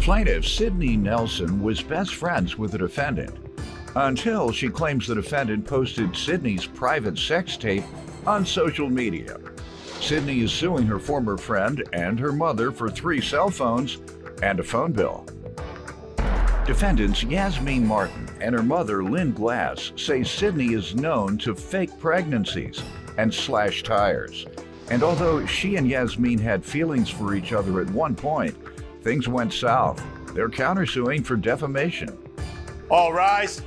Plaintiff Sydney Nelson was best friends with the defendant until she claims the defendant posted Sydney's private sex tape on social media. Sydney is suing her former friend and her mother for 3 cell phones and a phone bill. Defendants Yasmin Martin and her mother Lynn Glass say Sydney is known to fake pregnancies and slash tires. And although she and Yasmin had feelings for each other at one point, things went south. They're countersuing for defamation. All rise.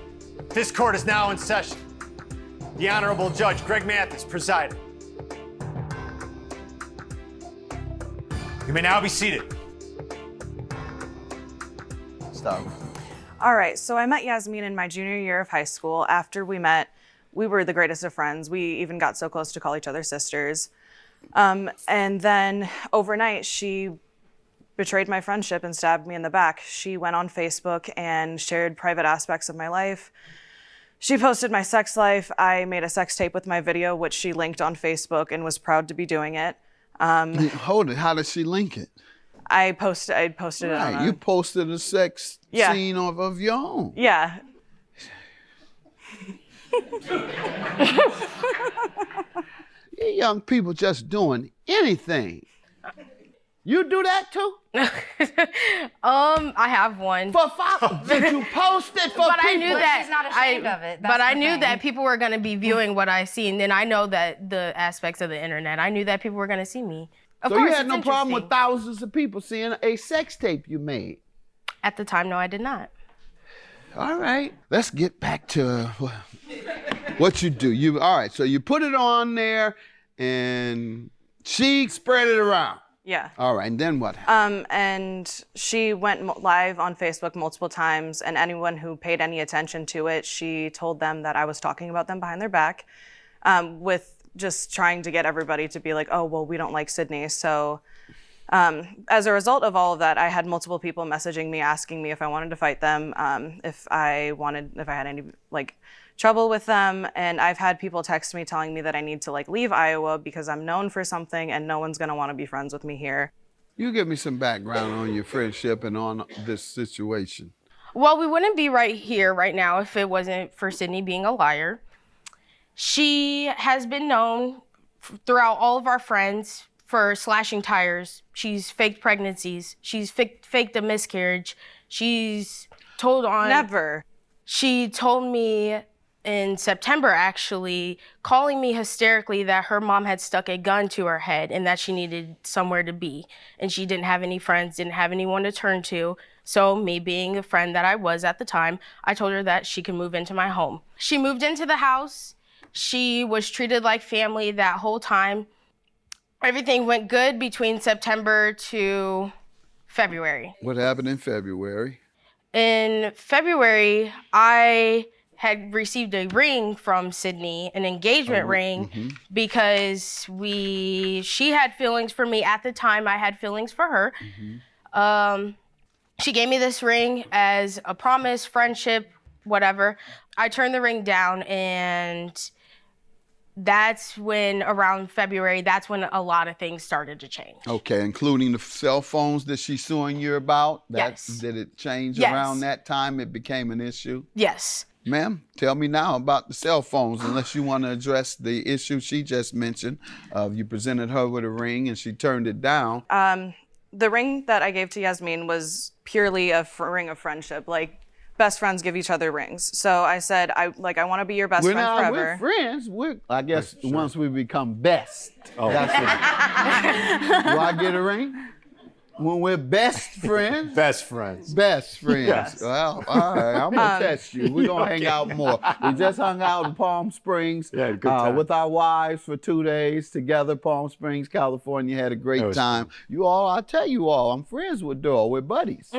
This court is now in session. The Honorable Judge Greg Mathis presiding. You may now be seated. Start. All right, so I met Yasmin in my junior year of high school. After we met, we were the greatest of friends. We even got so close to call each other sisters. And then overnight, she betrayed my friendship and stabbed me in the back. She went on Facebook and shared private aspects of my life. She posted my sex life. I made a sex tape with my video, which she linked on Facebook and was proud to be doing it. Hold it. How did she link it? I posted it on You posted a sex scene of your own. Yeah. You young people just doing anything. You do that too? I have one. For fun? Did you post it for But people? I knew that She's not ashamed of it. But I knew that people were going to be viewing what I seen, and I know that the aspects of the internet. I knew that people were going to see me. Of So course, you had it's no problem with interesting. thousands of people seeing a sex tape you made? At the time, no, I did not. All right. Let's get back to what you do. All right, so you put it on there, and she spread it around. Yeah. All right, and then what happened? And she went live on Facebook multiple times, and anyone who paid any attention to it, she told them that I was talking about them behind their back, with just trying to get everybody to be like, oh, well, we don't like Sydney. So as a result of all of that, I had multiple people messaging me, asking me if I wanted to fight them, if I had any trouble with them. And I've had people text me telling me that I need to leave Iowa because I'm known for something and no one's gonna want to be friends with me here. You give me some background on your friendship and on this situation. Well, we wouldn't be right here right now if it wasn't for Sydney being a liar. She has been known throughout all of our friends for slashing tires. She's faked pregnancies. She's faked a miscarriage. She's told on... Never. She told me in September, actually, calling me hysterically that her mom had stuck a gun to her head and that she needed somewhere to be. And she didn't have any friends, didn't have anyone to turn to. So me being the friend that I was at the time, I told her that she could move into my home. She moved into the house. She was treated like family that whole time. Everything went good between September to February. What happened in February? In February, I had received a ring from Sydney, an engagement ring, because she had feelings for me at the time. I had feelings for her. She gave me this ring as a promise, friendship, whatever. I turned the ring down, and that's when, around February, that's when a lot of things started to change. Okay, including the cell phones that she's suing you about? Yes. Did it change Yes. around that time it became an issue? Yes. Ma'am, tell me now about the cell phones, unless you want to address the issue she just mentioned. You presented her with a ring and she turned it down. The ring that I gave to Yasmin was purely a ring of friendship. Best friends give each other rings. So I said, I want to be your best friend forever. We're friends. I guess once we become best. Oh. That's it. Do I get a ring? When we're best friends? Best friends. Best friends. Yes. Well, all right. I'm going to test you. We're going to hang out more. We just hung out in Palm Springs with our wives for 2 days together. Palm Springs, California. Had a great time. Fun. I tell you all, I'm friends with Doyle. We're buddies.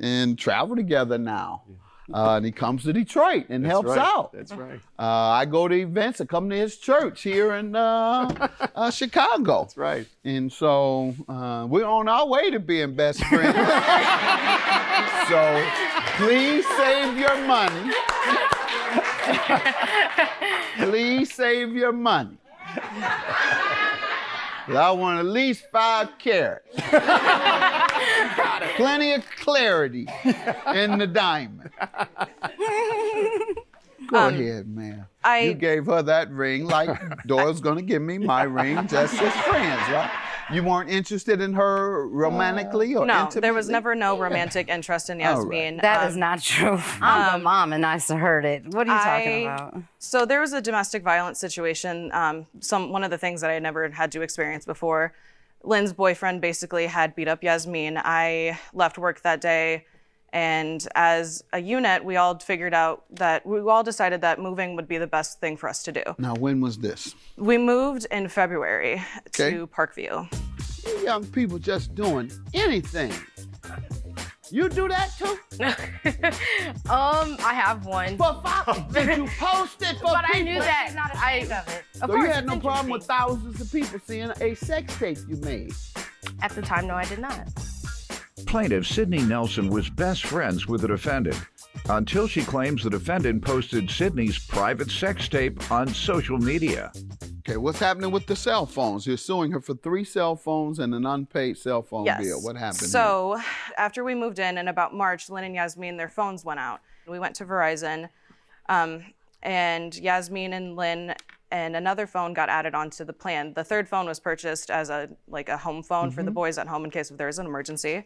And travel together now. And he comes to Detroit and helps out. That's right. I go to events. I come to his church here in Chicago. That's right. And so we're on our way to being best friends. So please save your money. Please save your money. I want at least 5 carats. Got it. Plenty of clarity in the diamond. Go ahead, man. You gave her that ring like Dora's gonna give me my ring just as friends, right? You weren't interested in her romantically or no, intimately? there was never no romantic interest in Yasmin. Right. That is not true. I'm the mom and I heard it. What are you talking about? So there was a domestic violence situation. One of the things that I never had to experience before. Lynn's boyfriend basically had beat up Yasmin. I left work that day, and as a unit, we all decided that moving would be the best thing for us to do. Now, when was this? We moved in February to Parkview. You young people just doing anything. You do that too? I have one. Did you post it for But people? I knew that. Not ashamed of it. Of So course, you had it's no problem with interesting. thousands of people seeing a sex tape you made? At the time, no, I did not. Plaintiff Sydney Nelson was best friends with the defendant until she claims the defendant posted Sydney's private sex tape on social media. Okay, what's happening with the cell phones? You're suing her for 3 cell phones and an unpaid cell phone bill. What happened? So after we moved in about March, Lynn and Yasmin, their phones went out. We went to Verizon, and Yasmin and Lynn and another phone got added onto the plan. The third phone was purchased as a home phone for the boys at home in case if there was an emergency.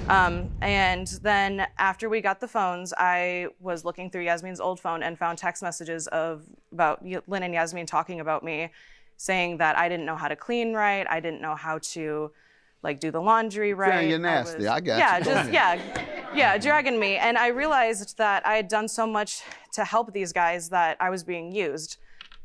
And then after we got the phones, I was looking through Yasmin's old phone and found text messages about Lynn and Yasmin talking about me, saying that I didn't know how to clean right, I didn't know how to do the laundry right. Saying you're nasty, I got you. Yeah, dragging me. And I realized that I had done so much to help these guys that I was being used.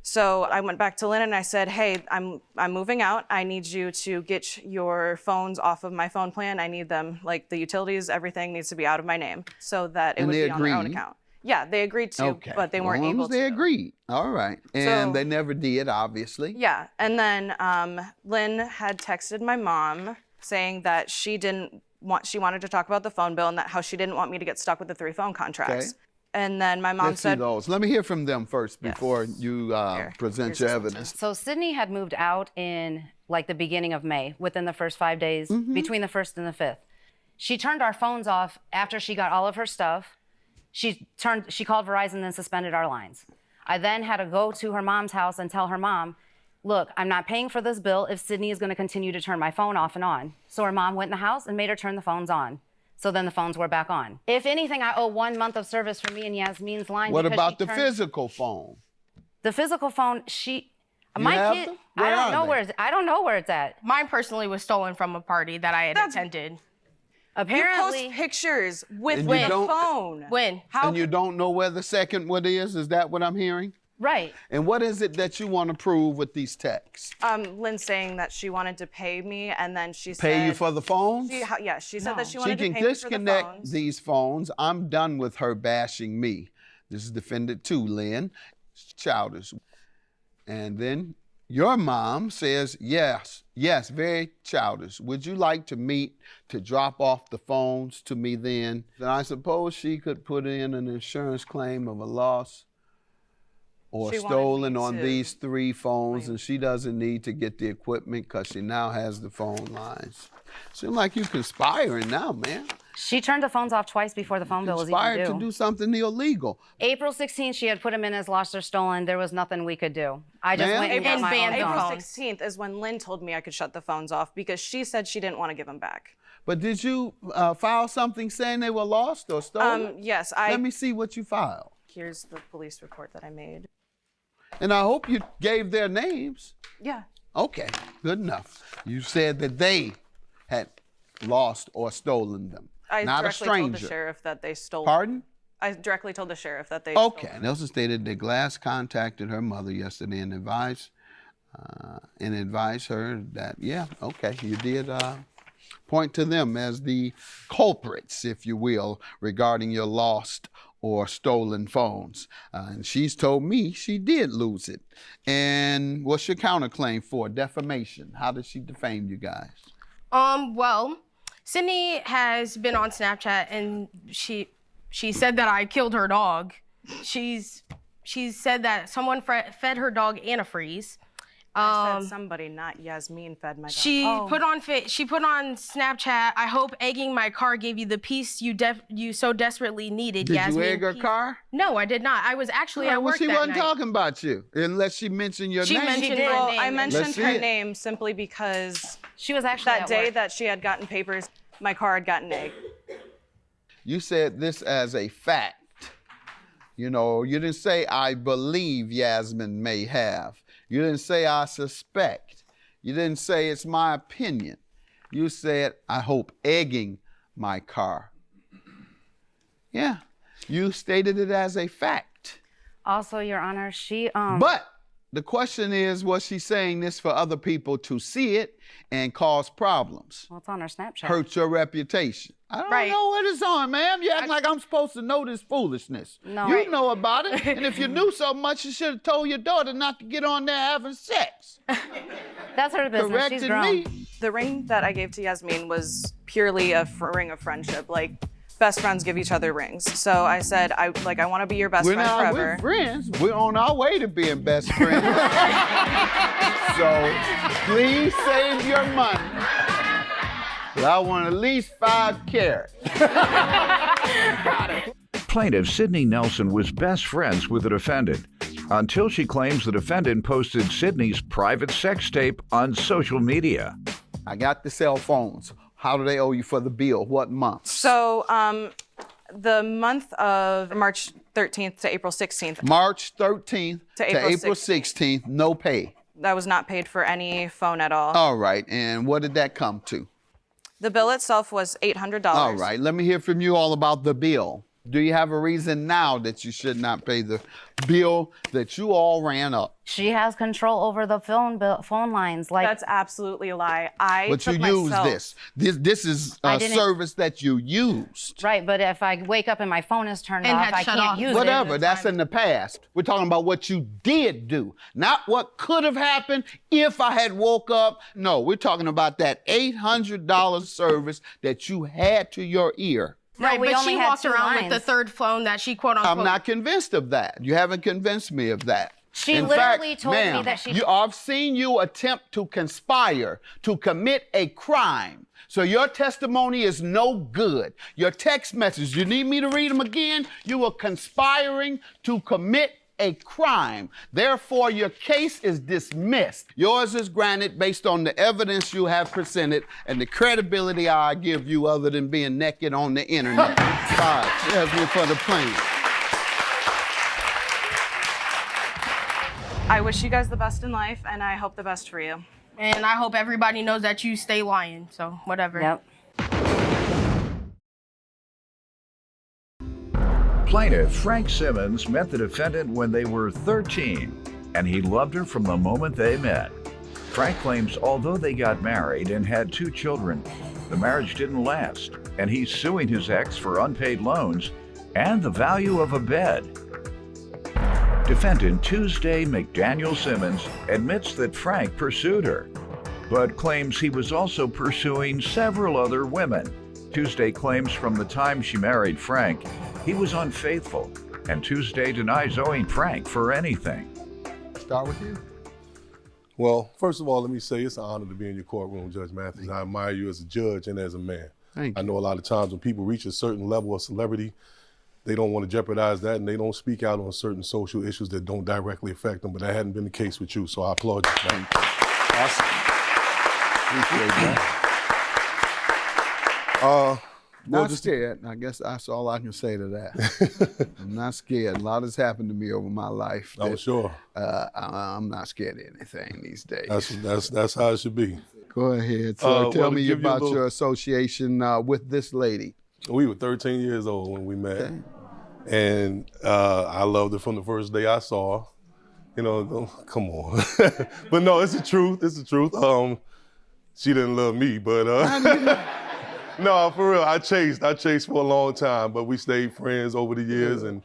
So I went back to Lynn and I said, hey, I'm moving out. I need you to get your phones off of my phone plan. I need them, the utilities, everything needs to be out of my name so that it would be on their own account. Yeah, they agreed to, but they weren't able to. They agreed. All right. And they never did, obviously. Yeah, and then Lynn had texted my mom saying that she wanted to talk about the phone bill and how she didn't want me to get stuck with the 3 phone contracts. Okay. And then my mom said, see those. Let me hear from them first before you present your evidence. So Sydney had moved out in the beginning of May, within the first 5 days, between the 1st and the 5th. She turned our phones off after she got all of her stuff. She called Verizon and suspended our lines. I then had to go to her mom's house and tell her mom, look, I'm not paying for this bill if Sydney is going to continue to turn my phone off and on. So her mom went in the house and made her turn the phones on. So then the phones were back on. If anything, I owe 1 month of service for me and Yasmin's line. What about the physical phone? The physical phone, I don't know where it's at. Mine personally was stolen from a party that I had attended. Apparently, you post pictures with the phone. When? How? And you don't know where the second one is? Is that what I'm hearing? Right. And what is it that you want to prove with these texts? Lynn saying that she wanted to pay me, and then she said... Pay you for the phones? She said that she wanted to pay me for the phones. She can disconnect these phones. I'm done with her bashing me. This is defendant 2, Lynn. Childish. And then your mom says, yes, very childish. Would you like to meet to drop off the phones to me then? Then I suppose she could put in an insurance claim of a loss or stolen on these 3 phones, and she doesn't need to get the equipment because she now has the phone lines. Seems like you conspiring now, man. She turned the phones off twice before the phone bill was even due. Conspired to do something illegal. April 16th, she had put them in as lost or stolen. There was nothing we could do. I just went and got my own April phones. 16th is when Lynn told me I could shut the phones off because she said she didn't want to give them back. But did you file something saying they were lost or stolen? Yes, Let me see what you filed. Here's the police report that I made. And I hope you gave their names. Yeah. Okay, good enough. You said that they had lost or stolen them. I not a directly stranger. told the sheriff that they stole. Pardon? I directly told the sheriff that they Okay. Nelson stated that Glass contacted her mother yesterday and advised her that, you did point to them as the culprits, if you will, regarding your lost or stolen phones. And she's told me she did lose it. And what's your counterclaim for? Defamation. How did she defame you guys? Well, Sydney has been on Snapchat and she said that I killed her dog. She said that someone fed her dog antifreeze. I said somebody, not Yasmin, fed my dog. She put on Snapchat, I hope egging my car gave you the peace you so desperately needed, Did Yasmin. you egg her car? No, I did not. I was actually at work she that wasn't night. talking about you, unless she mentioned your name. Mentioned my Well, name. I mentioned Let's her see it. name simply because She was actually that at day work. that she had gotten papers, my car had gotten egged. You said this as a fact. You know, you didn't say, I believe Yasmin may have. You didn't say, I suspect. You didn't say, it's my opinion. You said, I hope egging my car. Yeah, you stated it as a fact. Also, Your Honor, she But the question is, was she saying this for other people to see it and cause problems? Well, it's on her Snapchat. Hurt your reputation. I don't know what it's on, ma'am. You act like I'm supposed to know this foolishness. No. You know about it. And if you knew so much, you should have told your daughter not to get on there having sex. That's her business. Corrected She's grown. me. The ring that I gave to Yasmin was purely a ring of friendship. Like, best friends give each other rings. So I said, I want to be your best We're friend not forever. we're friends. We're on our way to being best friends. So please save your money. But I want at least 5 carats. Plaintiff Sydney Nelson was best friends with the defendant until she claims the defendant posted Sydney's private sex tape on social media. I got the cell phones. How do they owe you for the bill? What month? So the month of March 13th to April 16th, March 13th to April 16th, no pay. that was not paid for any phone at all. All right, and what did that come to? The bill itself was $800. All right, let me hear from you all about the bill. Do you have a reason now that you should not pay the bill that you all ran up? She has control over the phone lines. Like That's absolutely a lie. But you used this. This is a service that you used. Right, but if I wake up and my phone is turned And off, had I shut can't off. use Whatever, it. that's in the past. We're talking about what you did do, not what could have happened if I had woke up. No, we're talking about that $800 service that you had to your ear. Right, we but only she had walked 2 around with lines. the third phone that she quote unquote. I'm not convinced of that. You haven't convinced me of that. She In literally fact, told me ma'am, that she- I've seen you attempt to conspire to commit a crime. So your testimony is no good. Your text messages, you need me to read them again? You were conspiring to commit a crime. Therefore, your case is dismissed. Yours is granted based on the evidence you have presented and the credibility I give you other than being naked on the internet. Five, Jasmine for the plaintiff. I wish you guys the best in life, and I hope the best for you. And I hope everybody knows that you stay lying. So whatever. Yep. Plaintiff Frank Simmons met the defendant when they were 13, and he loved her from the moment they met. Frank claims although they got married and had 2 children, the marriage didn't last, and he's suing his ex for unpaid loans and the value of a bed. Defendant Tuesday McDaniel Simmons admits that Frank pursued her, but claims he was also pursuing several other women. Tuesday claims from the time she married Frank, he was unfaithful, and Tuesday denies owing Frank for anything. Start with you. Well, first of all, let me say it's an honor to be in your courtroom, Judge Mathis. I admire you as a judge and as a man. Thank you. I know a lot of times when people reach a certain level of celebrity, they don't want to jeopardize that and they don't speak out on certain social issues that don't directly affect them, but that hadn't been the case with you, so I applaud you. Thank you. Awesome. Appreciate that. Not scared. I guess that's all I can say to that. I'm not scared. A lot has happened to me over my life. Oh, sure. I'm not scared of anything these days. That's how it should be. Go ahead. So tell well, me to give you a about little- your association with this lady. We were 13 years old when we met. Okay. And I loved her from the first day I saw her. You know, come on. But no, it's the truth. It's the truth. She didn't love me, but no, for real. I chased for a long time, but we stayed friends over the years, and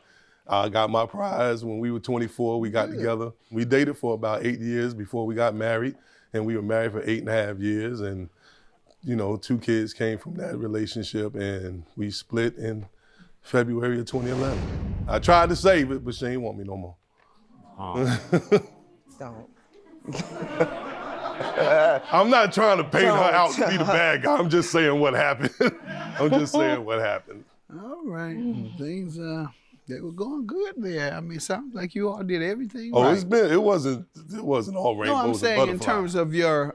I got my prize when we were 24. We got together. We dated for about 8 years before we got married, and we were married for 8.5 years, and you know, 2 kids came from that relationship, and we split in February of 2011. I tried to save it, but she ain't want me no more. Don't. I'm not trying to paint her out to be the bad guy. I'm just saying what happened. I'm just saying what happened. All right. Things, they were going good there. I mean, sounds like you all did everything Oh, right. it wasn't all rainbows No, I'm and saying in butterflies. terms of your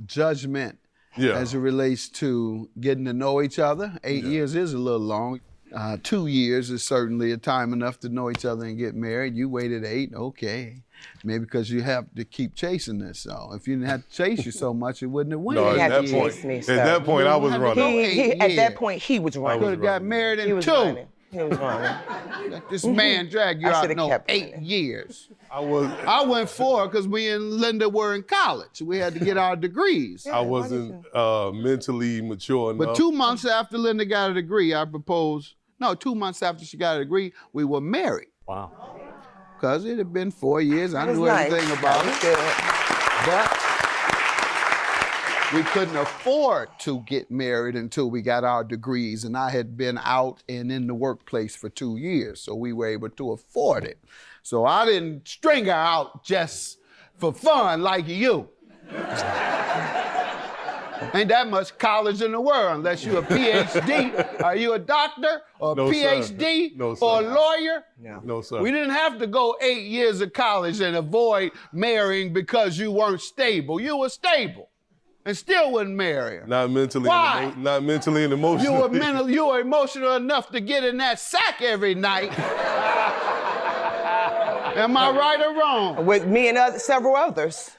judgment as it relates to getting to know each other. 8 years is a little long. 2 years is certainly a time enough to know each other and get married. You waited 8, okay. Maybe because you have to keep chasing this. So if you didn't have to chase you so much, it wouldn't have went. No, 8 at that years. point, at that point, I was running. At that point, he was running. Could have got married in He was 2. running. He was running. Let this man drag you I out should've no kept 8 running. years. I went 4 because me and Linda were in college. We had to get our degrees. I wasn't mentally mature enough. But 2 months after Linda got a degree, I proposed. No, 2 months after she got a degree, we were married. Wow. Because it had been 4 years. I That knew was nice. everything about That it. But we couldn't afford to get married until we got our degrees. And I had been out and in the workplace for 2 years. So we were able to afford it. So I didn't string her out just for fun like you. Ain't that much college in the world unless you're a PhD. Are you a doctor or a No, PhD sir. No, sir. or a lawyer? No, sir. We didn't have to go 8 years of college and avoid marrying because you weren't stable. You were stable and still wouldn't marry her. Not mentally. Why? Not mentally and emotionally. You were emotional enough to get in that sack every night. Am I right or wrong? With me and several others.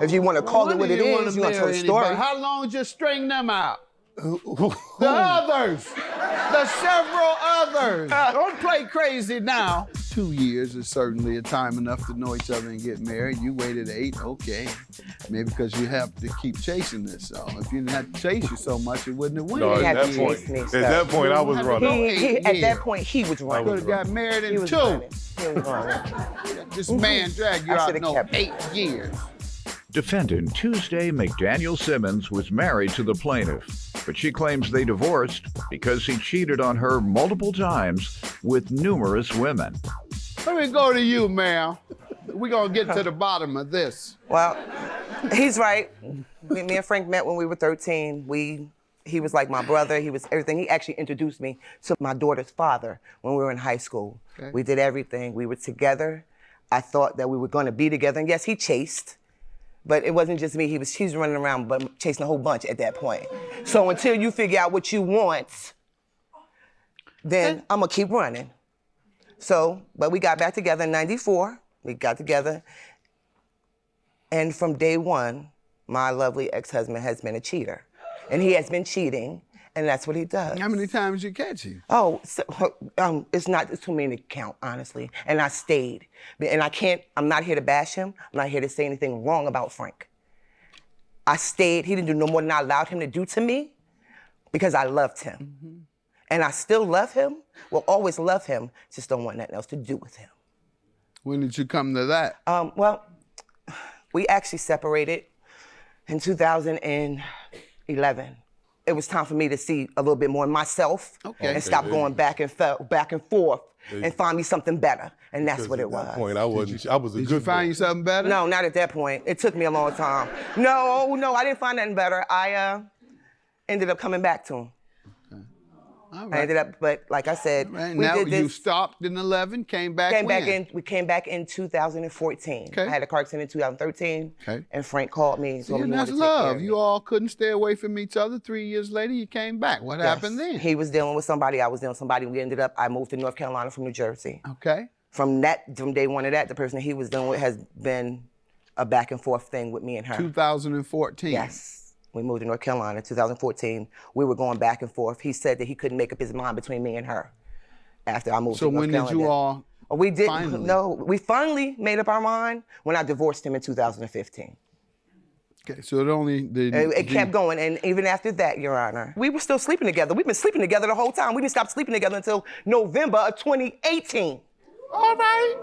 If you want to call it what it is, you want to tell the story. How long did you string them out? The others. The several others. Don't play crazy now. 2 years is certainly a time enough to know each other and get married. You waited 8, okay. Maybe because you have to keep chasing this. So if you didn't have to chase you so much, it wouldn't have went. No, He at had that to point, chase me, at sir. that point, I was running. At that point, he was running. Could have got married He in was 2. running. He was running. This man dragged you I out should've no kept 8 years. Defendant Tuesday McDaniel Simmons was married to the plaintiff, but she claims they divorced because he cheated on her multiple times with numerous women. Let me go to you, ma'am. We're going to get to the bottom of this. Well, he's right. Me and Frank met when we were 13. He was like my brother. He was everything. He actually introduced me to my daughter's father when we were in high school. Okay. We did everything. We were together. I thought that we were going to be together. And yes, he chased. But it wasn't just me. He was running around but chasing a whole bunch at that point. So until you figure out what you want, then I'm going to keep running. So, but we got back together in 94. We got together. And from day one, my lovely ex-husband has been a cheater. And he has been cheating, and that's what he does. How many times you catch him? Oh, so, it's too many to count, honestly. And I stayed. And I'm not here to bash him. I'm not here to say anything wrong about Frank. I stayed. He didn't do no more than I allowed him to do to me because I loved him. Mm-hmm. And I still love him, will always love him, just don't want nothing else to do with him. When did you come to that? Well, we actually separated in 2011. It was time for me to see a little bit more of myself and stop going back and forth and find me something better. And that's what it was. At that point, I was a good Did you find you something better? No, not at that point. It took me a long time. No, I didn't find nothing better. I ended up coming back to him. All right. But like I said, Right. we Now did this. you stopped in 11, came back when? We came back in 2014. Okay. I had a car accident in 2013. Okay. And Frank called me and See, told me and he that's wanted to take care love. of me. You all couldn't stay away from each other. 3 years later, you came back. What happened then? He was dealing with somebody, I was dealing with somebody. I moved to North Carolina from New Jersey. Okay. From day one of that, the person that he was dealing with has been a back and forth thing with me and her. 2014. Yes. We moved to North Carolina in 2014. We were going back and forth. He said that he couldn't make up his mind between me and her after I moved to North Carolina. So when did you all we didn't. finally? No, we finally made up our mind when I divorced him in 2015. Okay, so it only... It kept going, and even after that, Your Honor, we were still sleeping together. We've been sleeping together the whole time. We didn't stop sleeping together until November of 2018. All right.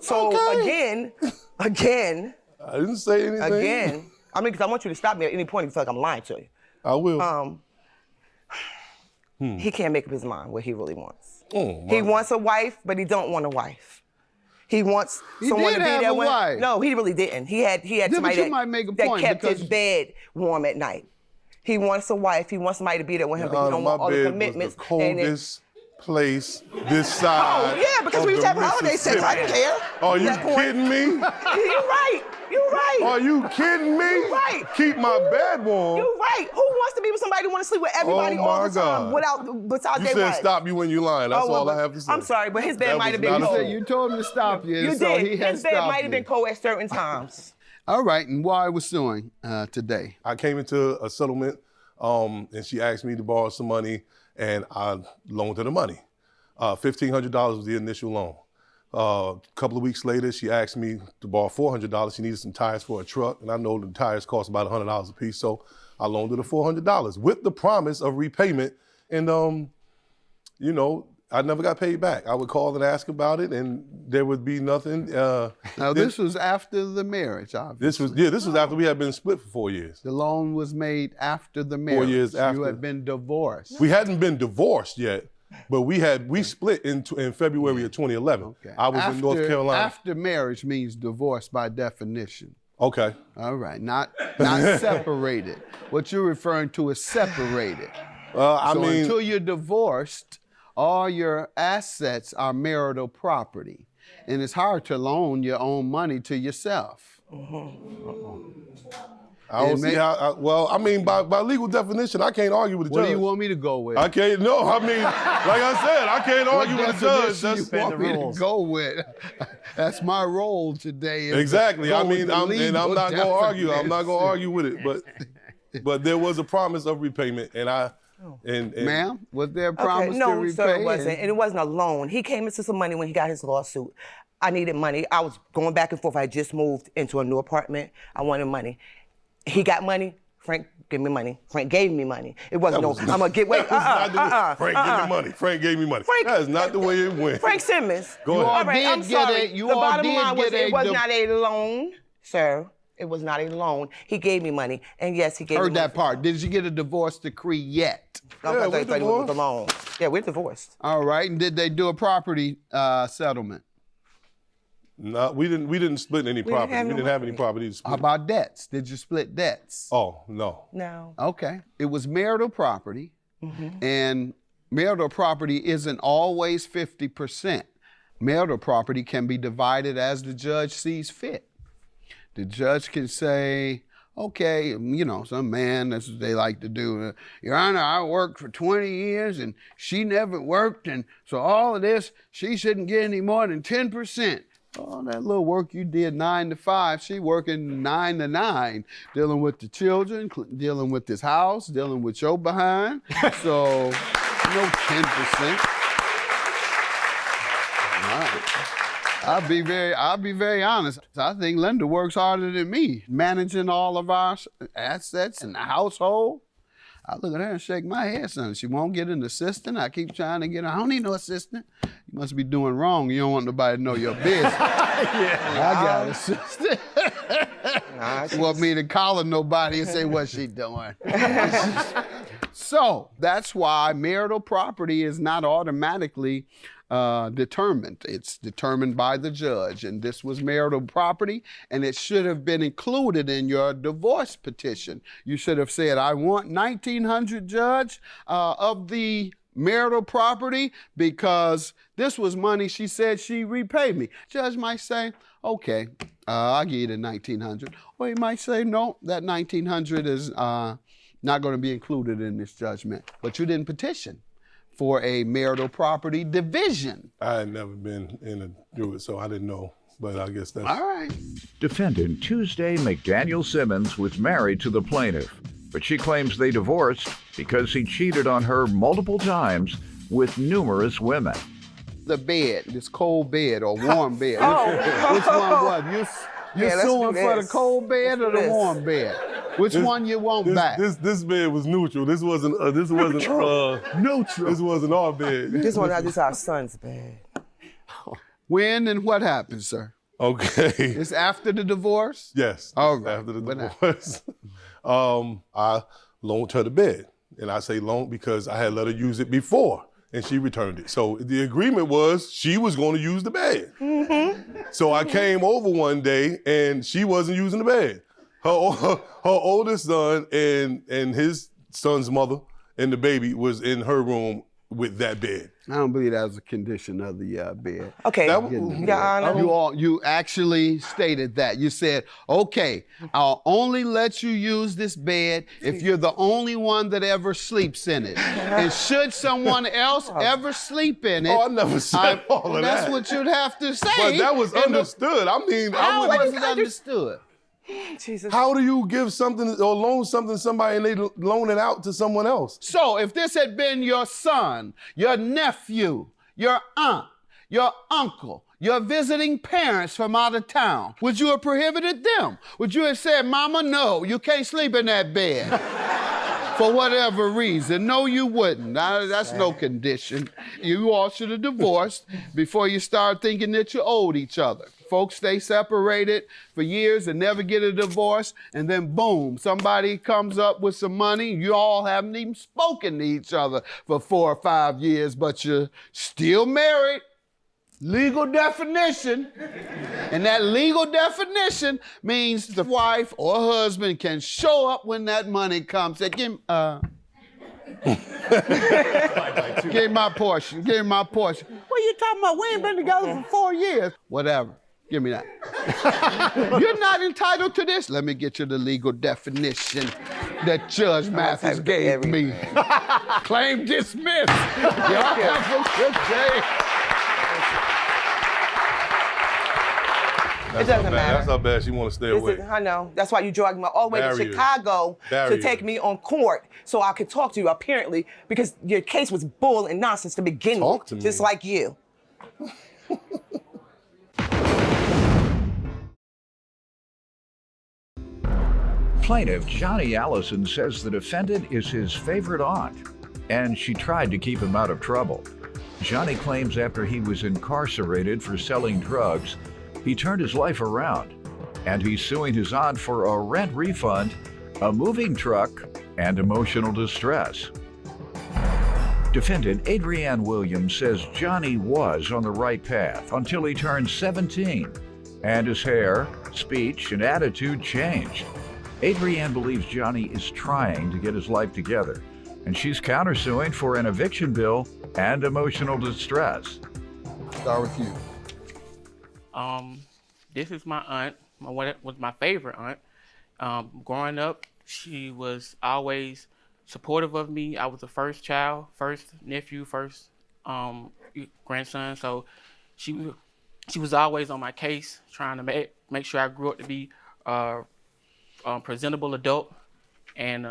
So Okay. again, I didn't say anything. because I want you to stop me at any point if you feel like I'm lying to you. I will. He can't make up his mind what he really wants. Oh, He wants a wife, but he don't want a wife. He wants someone to be have there a when. wife. No, he really didn't. He had somebody you might make a that point kept because- his bed warm at night. He wants a wife. He wants somebody to be there with him, but he don't want all the commitments. My bed was the coldest place this side. Oh yeah, because we used to have holiday sex. I didn't care. Are you kidding me? You're right. You're right. Are you kidding me? You're right. Keep my bed warm. You're right. Who wants to be with somebody who wants to sleep with everybody Oh, all my the time God. besides You their said wives? stop you when you lying. That's Oh, well, all I have to say. I'm sorry, but his bed That might have was been not a- cold. You told him to stop you, You so did. he has His bed stopped might have you. been cold at certain times. All right, and why was suing today? I came into a settlement, and she asked me to borrow some money, and I loaned her the money. $1,500 was the initial loan. A couple of weeks later, she asked me to borrow $400. She needed some tires for a truck, and I know the tires cost about $100 a piece, so I loaned her the $400 with the promise of repayment. And, you know, I never got paid back. I would call and ask about it, and there would be nothing. Now, this was after the marriage, obviously. This was after we had been split for 4 years. The loan was made after the marriage. 4 years after. You had been divorced. We hadn't been divorced yet, but we split in February of 2011. Okay. I was in North Carolina. After marriage means divorce by definition. Okay. All right, not separated. What you're referring to is separated. I So mean, until you're divorced, all your assets are marital property. And it's hard to loan your own money to yourself. I don't see how. Well, I mean, by legal definition, I can't argue with the What judge. do you want me to go with? I can't. No, I mean, like I said, I can't argue with the judge. Definition you want me to go with? That's my role today. is Exactly. to go I with mean, the I'm legal not going to argue. I'm not going to definition. argue with it. But there was a promise of repayment, and I. And Ma'am, was there a promise Okay, no, to repay? sir, it wasn't. And it wasn't a loan. He came into some money when he got his lawsuit. I needed money. I was going back and forth. I just moved into a new apartment. I wanted money. He got money. Frank gave me money. Frank gave me money. It wasn't I'm gonna get wait. Frank gave me money. Frank gave me money. That is not the way it went. Frank Simmons. Go ahead. All right, I'm sorry. You the all bottom did line was get it was not a loan, sir. It was not a loan. He gave me money, and yes, he gave me Heard money. that part. Did you get a divorce decree yet? I Yeah, thought we're it was divorced. a loan. Yeah, we're divorced. All right. And did they do a property settlement? No, we didn't split any property. have We no didn't have any property to split. How about debts? Did you split debts? Oh, no. No. Okay. It was marital property, and marital property isn't always 50%. Marital property can be divided as the judge sees fit. The judge can say, okay, you know, some man, that's what they like to do. Your Honor, I worked for 20 years and she never worked, and so all of this, she shouldn't get any more than 10%. Oh, that little work you did 9 to 5, she working 9 to 9, dealing with the children, dealing with this house, dealing with your behind. So, no 10%. All right. I'll be very honest. I think Linda works harder than me, managing all of our assets in the household. I look at her and shake my head, son. She won't get an assistant. I keep trying to get her. I don't need no assistant. You must be doing wrong. You don't want nobody to know your business. I got an assistant. You want me to call her nobody and say what she doing. So that's why marital property is not automatically determined. It's determined by the judge, and this was marital property, and it should have been included in your divorce petition. You should have said, I want $1,900, judge, of the marital property because this was money she said she repaid me. Judge might say, okay, I'll give you the $1,900. Or he might say, no, that $1,900 is not going to be included in this judgment. But you didn't petition for a marital property division. I had never been through it, so I didn't know. But I guess that's... All right. Defendant Tuesday McDaniel Simmons was married to the plaintiff, but she claims they divorced because he cheated on her multiple times with numerous women. The bed, this cold bed or warm bed. Which one was? You're let's suing do for the this. cold bed or the This. warm bed? Which one you want back? This bed was neutral. This wasn't Neutral. This wasn't our bed. This one, this is our son's bed. When and what happened, sir? Okay. It's after the divorce? Yes. All right. After the What divorce. I loaned her the bed. And I say loan because I had let her use it before and she returned it. So the agreement was she was going to use the bed. So I came over one day and she wasn't using the bed. Her oldest son and his son's mother and the baby was in her room with that bed. I don't believe that was a condition of the bed. Okay, Your Honor. You actually stated that. You said, okay, I'll only let you use this bed if you're the only one that ever sleeps in it. And should someone else ever sleep in it, I never said all of that. That's what you'd have to say. But that was understood. I mean, How was it understood? Jesus. How do you give something or loan something to somebody and they loan it out to someone else? So if this had been your son, your nephew, your aunt, your uncle, your visiting parents from out of town, would you have prohibited them? Would you have said, Mama, no, you can't sleep in that bed? For whatever reason. No, you wouldn't. That's no condition. You all should have divorced before you start thinking that you owed each other. Folks stay separated for years and never get a divorce, and then boom, somebody comes up with some money. You all haven't even spoken to each other for 4 or 5 years, but you're still married. Legal definition. And that legal definition means the wife or husband can show up when that money comes. Say, give me my portion. Give me my portion. What are you talking about? We ain't been together for 4 years. Whatever. Give me that. You're not entitled to this. Let me get you the legal definition that Judge Mathis gave me. Claim dismissed. Y'all have a good day. It doesn't matter. That's how bad she want to stay away. I know. That's why you dragged me all the way to Chicago to take me on court so I could talk to you, apparently, because your case was bull and nonsense to begin with. Talk to me. Just like you. Plaintiff Johnny Allison says the defendant is his favorite aunt, and she tried to keep him out of trouble. Johnny claims after he was incarcerated for selling drugs, he turned his life around, and he's suing his aunt for a rent refund, a moving truck, and emotional distress. Defendant Adrienne Williams says Johnny was on the right path until he turned 17, and his hair, speech, and attitude changed. Adrienne believes Johnny is trying to get his life together, and she's countersuing for an eviction bill and emotional distress. Start with you. This is my aunt. What was my favorite aunt. Growing up, she was always supportive of me. I was the first child, first nephew, first grandson. So she was always on my case, trying to make sure I grew up to be presentable adult. And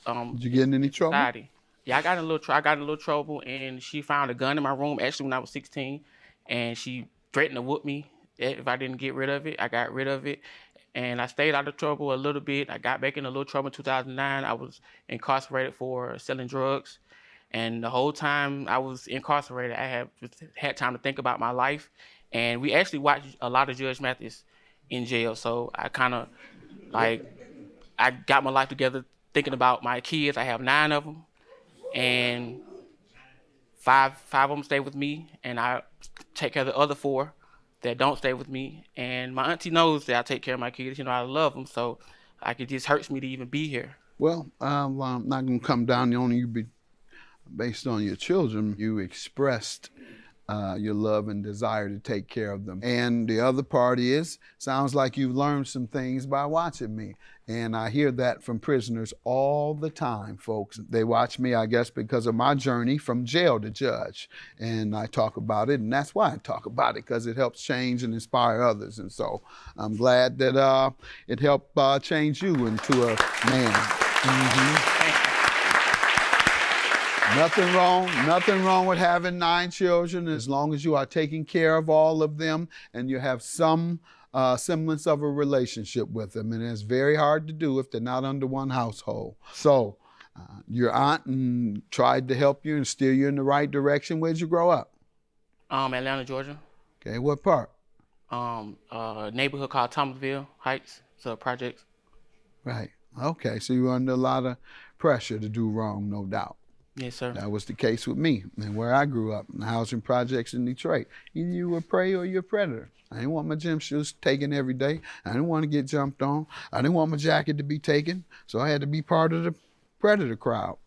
did you get in any trouble? Society. Yeah, I got in a little trouble, and she found a gun in my room actually when I was 16, and she threatened to whoop me if I didn't get rid of it. I got rid of it, and I stayed out of trouble a little bit. I got back in a little trouble in 2009. I was incarcerated for selling drugs, and the whole time I was incarcerated, I had time to think about my life, and we actually watched a lot of Judge Mathis in jail. So I kind of I got my life together thinking about my kids. I have 9 of them, and five of them stay with me, and I take care of the other 4 that don't stay with me. And my auntie knows that I take care of my kids. You know, I love them, so it just hurts me to even be here. Well, I'm not going to come down on you based on your children. You expressed your love and desire to take care of them. And the other part sounds like you've learned some things by watching me. And I hear that from prisoners all the time, folks. They watch me, I guess, because of my journey from jail to judge. And I talk about it, and that's why I talk about it, because it helps change and inspire others. And so I'm glad that it helped change you into a man. Mm-hmm. Nothing wrong with having 9 children, as long as you are taking care of all of them and you have some semblance of a relationship with them. And it's very hard to do if they're not under one household. So your aunt tried to help you and steer you in the right direction. Where'd you grow up? Atlanta, Georgia. Okay, what part? A neighborhood called Thomasville Heights. It's a project. Right. Okay, so you were under a lot of pressure to do wrong, no doubt. Yes, sir. That was the case with me and where I grew up, in the housing projects in Detroit. Either you were prey or you're a predator. I didn't want my gym shoes taken every day. I didn't want to get jumped on. I didn't want my jacket to be taken, so I had to be part of the predator crowd.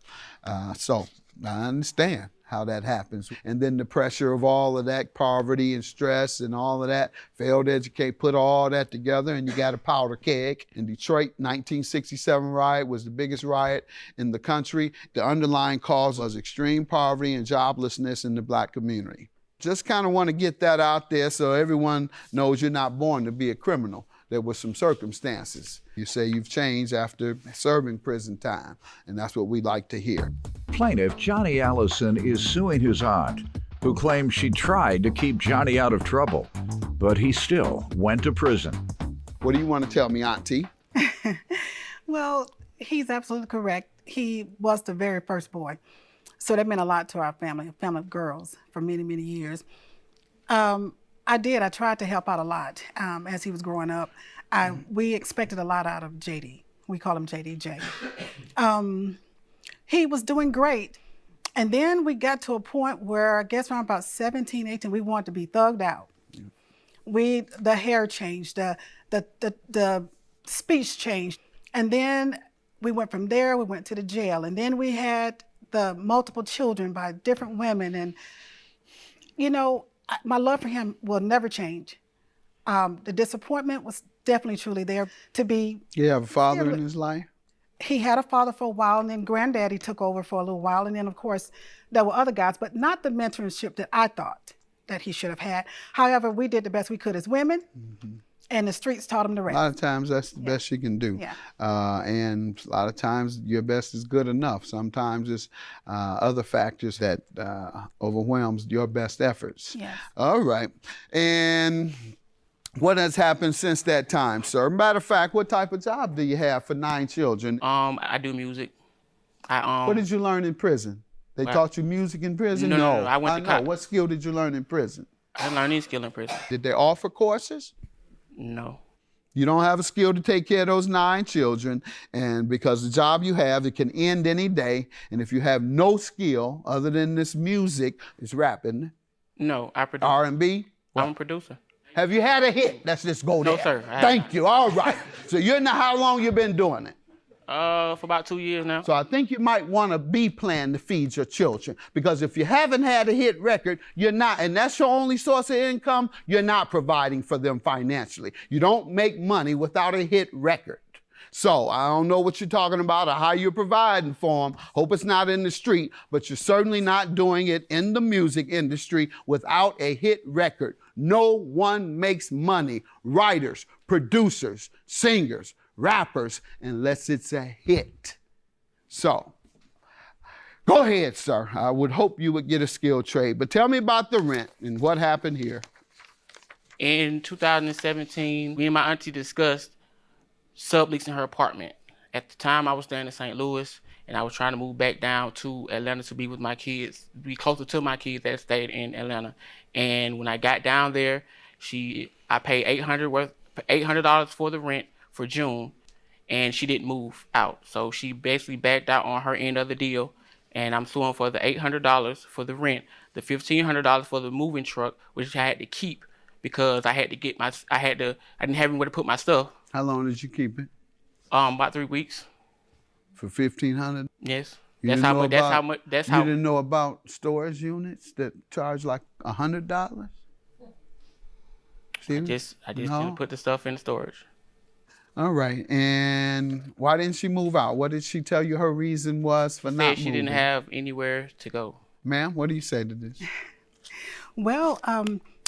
So I understand how that happens. And then the pressure of all of that, poverty and stress and all of that, failed to educate, put all that together, and you got a powder keg. In Detroit, 1967 riot was the biggest riot in the country. The underlying cause was extreme poverty and joblessness in the Black community. Just kind of want to get that out there so everyone knows you're not born to be a criminal. There were some circumstances. You say you've changed after serving prison time, and that's what we like to hear. Plaintiff Johnny Allison is suing his aunt, who claims she tried to keep Johnny out of trouble, but he still went to prison. What do you want to tell me, Auntie? Well, he's absolutely correct. He was the very first boy. So that meant a lot to our family, a family of girls for many, many years. I tried to help out a lot as he was growing up. We expected a lot out of JD. We call him JDJ. He was doing great. And then we got to a point where I guess around about 17, 18, we wanted to be thugged out. The hair changed, the speech changed. And then we went from there, we went to the jail. And then we had the multiple children by different women. And, you know, my love for him will never change. The disappointment was definitely truly there to be. You have a father in his life? He had a father for a while, and then granddaddy took over for a little while. And then, of course, there were other guys, but not the mentorship that I thought that he should have had. However, we did the best we could as women. Mm-hmm. And the streets taught him the rest. A lot of times that's the best you can do. Yeah. And a lot of times your best is good enough. Sometimes it's other factors that overwhelms your best efforts. Yes. All right. And what has happened since that time, sir? Matter of fact, what type of job do you have for 9 children? I do music. What did you learn in prison? They taught you music in prison? No. I went to college. What skill did you learn in prison? I didn't learn any skill in prison. Did they offer courses? No. You don't have a skill to take care of those 9 children, and because the job you have, it can end any day, and if you have no skill other than this music, it's rapping. No, I produce. R&B? I'm a producer. Have you had a hit? Let's just go there. No, sir. Thank you. All right. So you know how long you been doing it? For about 2 years now. So I think you might want to be planning to feed your children, because if you haven't had a hit record, you're not, and that's your only source of income, you're not providing for them financially. You don't make money without a hit record. So I don't know what you're talking about or how you're providing for them. Hope it's not in the street, but you're certainly not doing it in the music industry without a hit record. No one makes money, writers, producers, singers, rappers, unless it's a hit. So, go ahead, sir. I would hope you would get a skilled trade, but tell me about the rent and what happened here. In 2017, me and my auntie discussed subleasing her apartment. At the time, I was staying in St. Louis, and I was trying to move back down to Atlanta to be with my kids, be closer to my kids that stayed in Atlanta. And when I got down there, I paid $800 for the rent for June, and she didn't move out. So she basically backed out on her end of the deal, and I'm suing for the $800 for the rent, the $1,500 for the moving truck, which I had to keep because I didn't have anywhere to put my stuff. How long did you keep it? About 3 weeks. For $1,500? Yes. You didn't know about storage units that charge like $100? I just didn't put the stuff in storage. All right. And why didn't she move out? What did she tell you her reason was for not moving? She didn't have anywhere to go. Ma'am, what do you say to this? Well,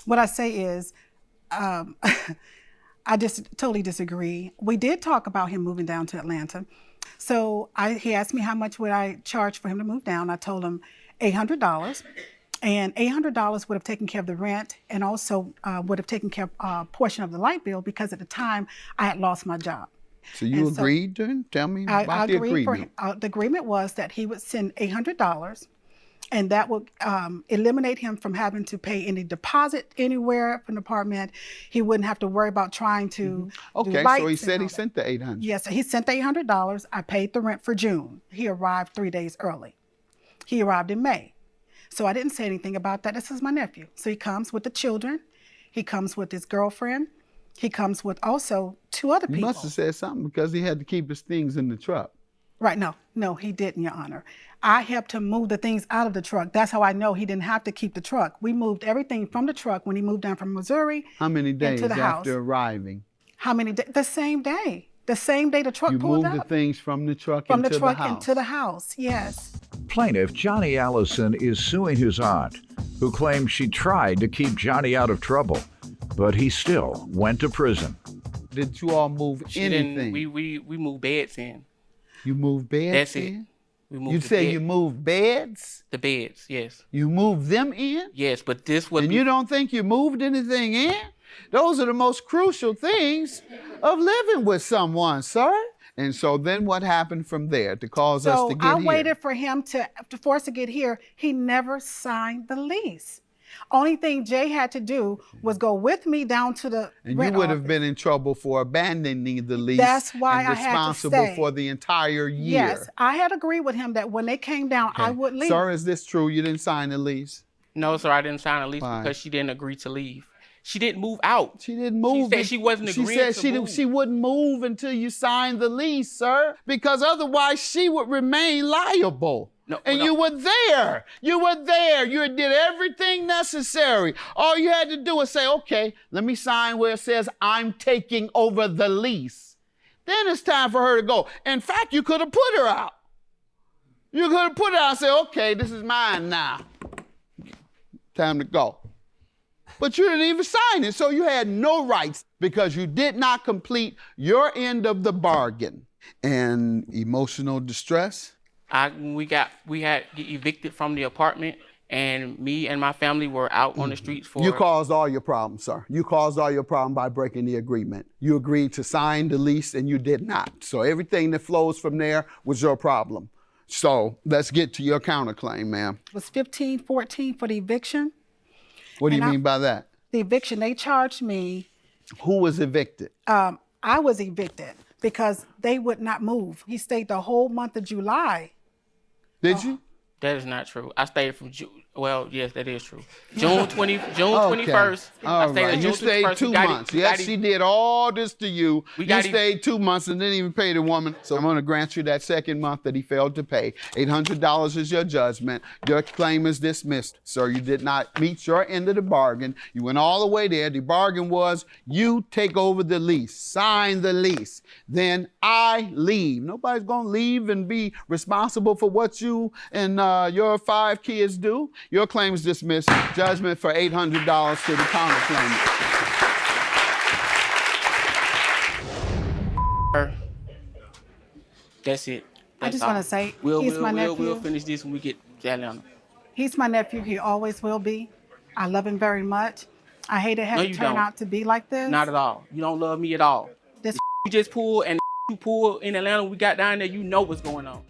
what I say is, I just totally disagree. We did talk about him moving down to Atlanta. So he asked me how much would I charge for him to move down. I told him $800. And $800 would have taken care of the rent and also would have taken care of a portion of the light bill because at the time I had lost my job. So you agreed to him? Tell me about the agreement. The agreement was that he would send $800 and that would eliminate him from having to pay any deposit anywhere from the apartment. He wouldn't have to worry about trying to do lights. So he said he sent the $800. Yes, he sent the $800. I paid the rent for June. He arrived 3 days early. He arrived in May. So I didn't say anything about that. This is my nephew. So he comes with the children. He comes with his girlfriend. He comes with also 2 other people. He must have said something because he had to keep his things in the truck. Right, no, he didn't, Your Honor. I helped him move the things out of the truck. That's how I know he didn't have to keep the truck. We moved everything from the truck when he moved down from Missouri. How many days into the after house. arriving? How many days? The same day. The same day the truck You pulled moved up. the things from the truck From into the truck the house. into the house, yes. Plaintiff Johnny Allison is suing his aunt, who claims she tried to keep Johnny out of trouble, but he still went to prison. Did you all move anything? We moved beds in. You moved beds That's in? it. We moved You the say bed- you moved beds? The beds, yes. You moved them in? Yes, but this was. And you don't think you moved anything in? Those are the most crucial things of living with someone, sir. And so then what happened from there to cause us to get I here? waited for him for us to get here. He never signed the lease. Only thing Jay had to do was go with me down to the And rent you would have office. been in trouble for abandoning the lease. That's why and I had to responsible stay. for the entire year. Yes, I had agreed with him that when they came down, I would leave. Sir, is this true? You didn't sign the lease? No, sir, I didn't sign a lease Why? because she didn't agree to leave. She didn't move out. She didn't move. She said she wasn't agreeing to move. She wouldn't move until you signed the lease, sir, because otherwise she would remain liable. No, and no. you were there. You were there. You did everything necessary. All you had to do was say, okay, let me sign where it says I'm taking over the lease. Then it's time for her to go. In fact, you could have put her out. You could have put her out and say, okay, this is mine now. Time to go. But you didn't even sign it, so you had no rights because you did not complete your end of the bargain. And emotional distress? We had evicted from the apartment, and me and my family were out on the streets for. You caused all your problems, sir. You caused all your problems by breaking the agreement. You agreed to sign the lease, and you did not. So everything that flows from there was your problem. So let's get to your counterclaim, ma'am. It was $15.14 for the eviction. What do you And mean by that? The eviction, they charged me. Who was evicted? I was evicted because they would not move. He stayed the whole month of July. Did you? That is not true. I stayed from June. Well, yes, that is true. June 21st. All right. You stayed 2 months. Yes, she did all this to you. You stayed 2 months and didn't even pay the woman. So I'm going to grant you that second month that he failed to pay. $800 is your judgment. Your claim is dismissed. Sir, you did not meet your end of the bargain. You went all the way there. The bargain was you take over the lease, sign the lease. Then I leave. Nobody's going to leave and be responsible for what you and your 5 kids do. Your claim is dismissed. Judgment for $800 to the counterclaimant. That's it. I just want to say, he's my nephew. We'll finish this when we get to Atlanta. He's my nephew. He always will be. I love him very much. I hate it had to turn out to be like this. Not at all. You don't love me at all. This you just pull and you pull in Atlanta, we got down there, you know what's going on.